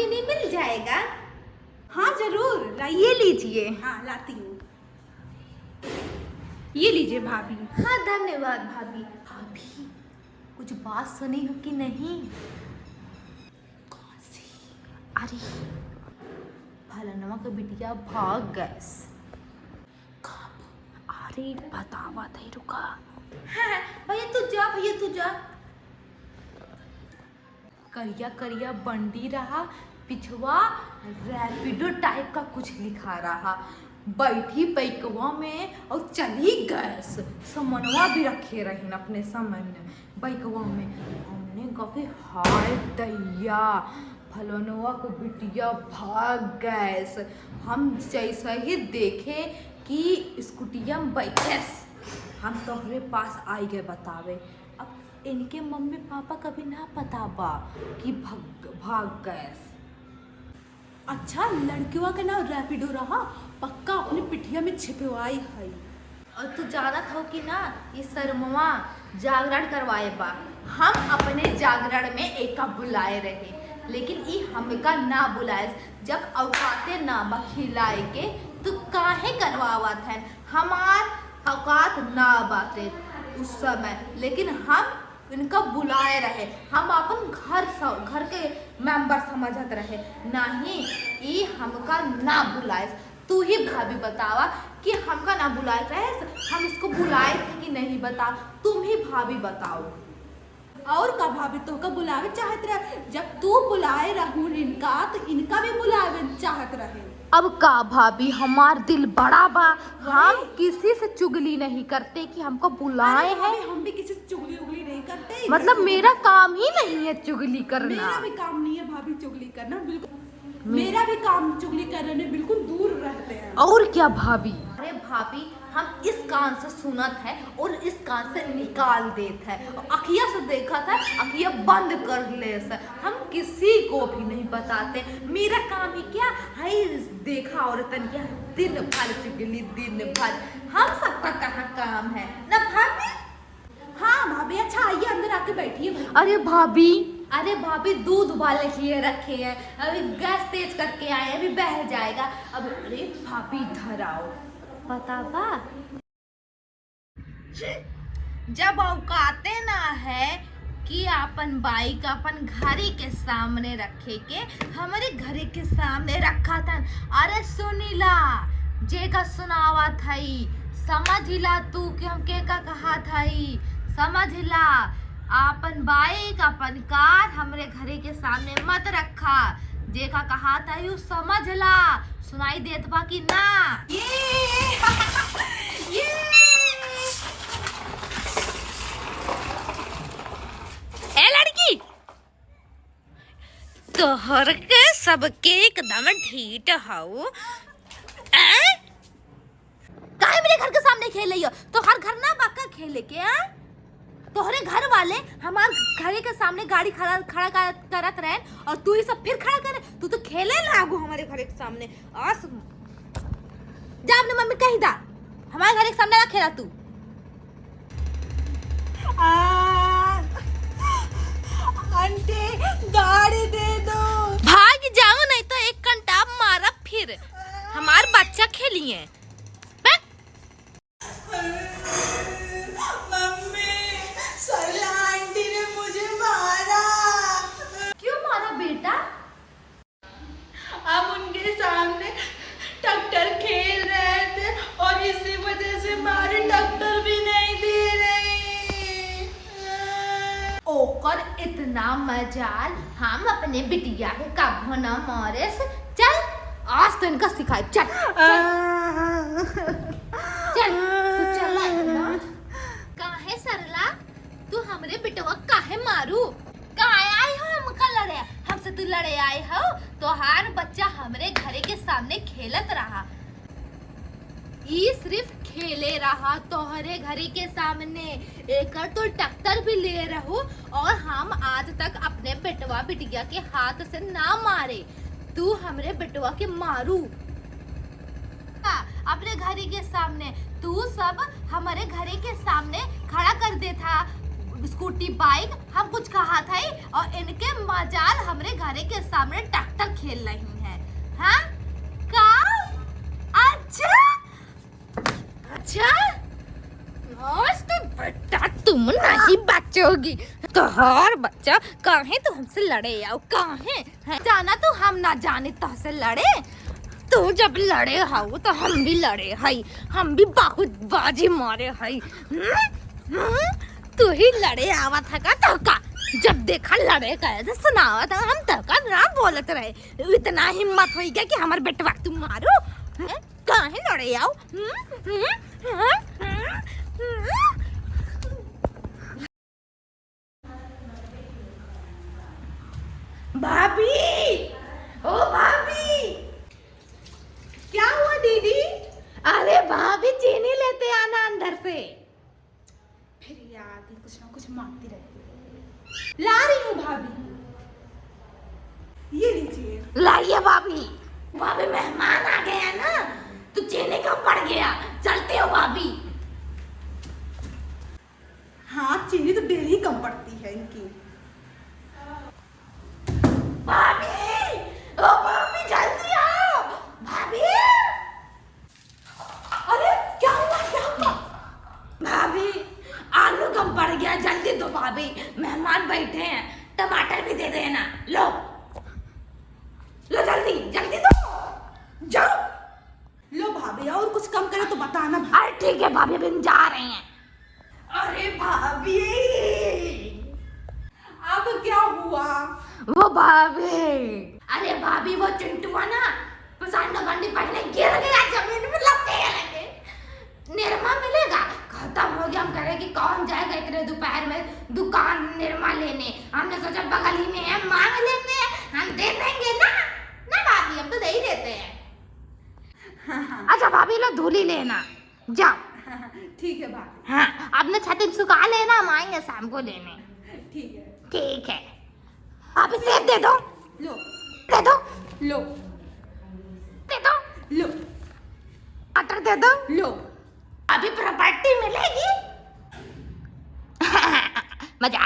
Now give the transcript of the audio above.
Mini मिल जाएगा? हाँ जरूर, ये लीजिए। हाँ लाती हूँ। ये लीजिए भाभी। हाँ धन्यवाद भाभी। भाभी कुछ बात सुनी हो कि नहीं? कौन सी? अरे फलनवा का बिटिया भाग गए। कब? अरे बतावा थे, रुका। हाँ भैया तू जा, भैया तू जा। करिया करिया बंडी रहा, पिछवा रैपिडो टाइप का कुछ लिखा रहा। बैठी पैकवा में और चली गैस। समनवा भी रखे रहे अपने सामने बैकवा में। हमने कभी हाय दैया, फलनवा को बिटिया भाग गैस। हम जैसा ही देखे कि स्कूटिया में बैठे, हम तोहरे पास आई गए बतावे। अब इनके मम्मी पापा कभी ना पता बा कि भाग गए। अच्छा, लड़कियों का नाम रैपिडो रहा, पक्का अपनी पिठिया में छिपवाई है। और तू जानत हो कि ना, ये शर्मवा जागरण करवाए बा। हम अपने जागरण में एका बुलाए रहे, लेकिन ये हमका ना बुलाए। जब औकाते ना बखिलाए के तू काहे करवावत है? हमार औकात ना बाते उस समय, लेकिन हम इनका बुलाए रहे। हम अपन घर के मेंबर समझत रहे, नहीं ये हमका ना बुलाए। तू ही भाभी बतावा कि हमका ना बुलाए रहे, हम इसको बुलाए थे कि नहीं? बता, तुम ही भाभी बताओ। और का भाभी तो का बुलावे चाहत रहे, जब तू बुलाए रहू इनका तो इनका भी बुलावे चाहत रहे। अब का भाभी, हमार दिल बड़ा बा, हम किसी से चुगली नहीं करते कि हमको बुलाए हैं। हम भी किसी से चुगली उगली नहीं करते। मतलब मेरा काम ही नहीं है चुगली करना। मेरा भी काम नहीं है भाभी चुगली करना, बिल्कुल। मेरा भी काम चुगली करने बिल्कुल दूर रहते हैं। और क्या भाभी? अरे भाभी, हम इस कान से सुनत है और इस कान से निकाल देते है, और अखिया से देखा था, अखिया बंद कर ले से। हम किसी को भी नहीं बताते। मेरा काम ही क्या है, देखा औरतन क्या दिन भर चुगली, दिन भर। हम सबका कहाँ काम है ना भाभी? हाँ भाभी, अच्छा आइए अंदर आके बैठिए भाई। अरे भाभी दूध उबालने के लिए रखे हैं, अभी गैस तेज करके आए, अभी बह जाएगा। अब अरे भाभी इधर आओ, पता बा जब औकाते ना है कि अपन बाइक अपन घरे के सामने रखे के, हमारे घरे के सामने रखा था। अरे सुनीला जेका सुनावा थई, समझिला तू कि हम के का कहा थई, समझिला। अपन बाइक अपन कार हमरे घरे के सामने मत रखा, जेका कहा था यू समझला। सुनाई देत बा कि ना? ये ए लड़की, तोहर के सबके एकदम ढीठ हऊ। काहे मेरे घर के सामने खेल रही हो? तो हर घर ना बाका खेले के तोहरे घर वाले हमार घरे के सामने गाड़ी खड़ा करत रहे, और तू ही सब फिर खड़ा करे। तू तो खेले लागू हमारे घरे के सामने। जा अपने मम्मी कही दा, हमारे घरे के सामने ना खेला तू। आंटी गाड़ी दे दो। भाग जाओ, नहीं तो एक घंटा मारा फिर। हमार बच्चा खेलिए। मम्मी, सरला आंटी ने मुझे मारा। क्यों मारा बेटा? अब उनके सामने टक्कर खेल रहे थे और इसी वजह से मारे, टक्कर भी नहीं दे रही। ओकर इतना मजाल, हम अपने बिटिया के कभो न मारे से। चल आज तो इनका सिखाए। चल चल तू चला इतना। काहे सरला, तू हमरे बिटवा काहे मारू? काहे आई हो हमका लड़े? हमसे तू लड़े आई हो? तोहार बच्चा हमरे घरे के सामने खेलत रहा, ई सिर्फ खेले रहा तोहरे घरे के सामने। एकर तो टक्कर भी ले रहो, और हम आज तक अपने बेटवा बिटिया के हाथ से ना मारे। तू हमरे बेटवा के मारू अपने घरे के सामने। तू सब हमारे घरे के सामने खड़ा कर दे था, स्कूटी बाइक हम कुछ कहा था ही, और इनके मजाल हमरे घरे के सामने ट्रैक्टर खेल रही हैं। हाँ का अच्छा अच्छा तो बेटा तुम नहीं बचोगी। तो हर बच्चा काहे तो हमसे लड़े आओ काहे जाना तो हम ना जाने तो से लड़े। तू जब लड़े हाउ तो हम भी लड़े हई, हम भी बहुत बाजी मारे हई। तू ही लड़े आवा था का तो का जब देखा लड़े गए तो सुनावा था हम तो का ना बोलत रहे। इतना हिम्मत हो गया कि हमारे बेटवा तुम मारो काहे लड़े आओ। भाभी ओ भाभी क्या हुआ दीदी? अरे भाभी चीनी लेते आना अंदर से। फिर याद ही कुछ ना कुछ मांगती रहती। ला रही हूँ भाभी, ये लीजिए। लाइए भाभी। भाभी मेहमान आ गया ना तो चीनी कम पड़ गया, चलते हो भाभी। हाँ चीनी तो डेली कम पड़ती है इनकी। भाभी ओ भाभी जल्दी आओ भाभी। अरे क्या हुआ भाभी? आलू कम पड़ गया, जल्दी दो भाभी, मेहमान बैठे हैं। टमाटर भी दे देना। लो लो जल्दी जल्दी दो, जाओ। लो भाभी और कुछ कम करे तो बताना भाभी। अरे ठीक है भाभी, अभी हम जा रहे हैं। अरे भाभी अब क्या हुआ? वो भाभी, अरे भाभी वो चिंटुआ ना पसांडा बंडी पहने गिर गया जमीन में लपके लगे। निरमा मिलेगा खत्म हो गया। हम कह रहे कि कौन जाएगा इतने दोपहर में दुकान निरमा लेने। हमने सोचा बगल ही में है मांग लेते हैं, हम दे देंगे ना ना भाभी, हम तो दे ही देते हैं। अच्छा भाभी लो धूली लेना जाओ। ठीक है भाभी। हाँ अपने छाती सुखा लेना, हम आएंगे शाम को लेने। ठीक है। ठीक है आप सेब दे दो। लो दे दो लो दे दो लो टमाटर दे दो। लो अभी प्रॉपर्टी मिलेगी। मजा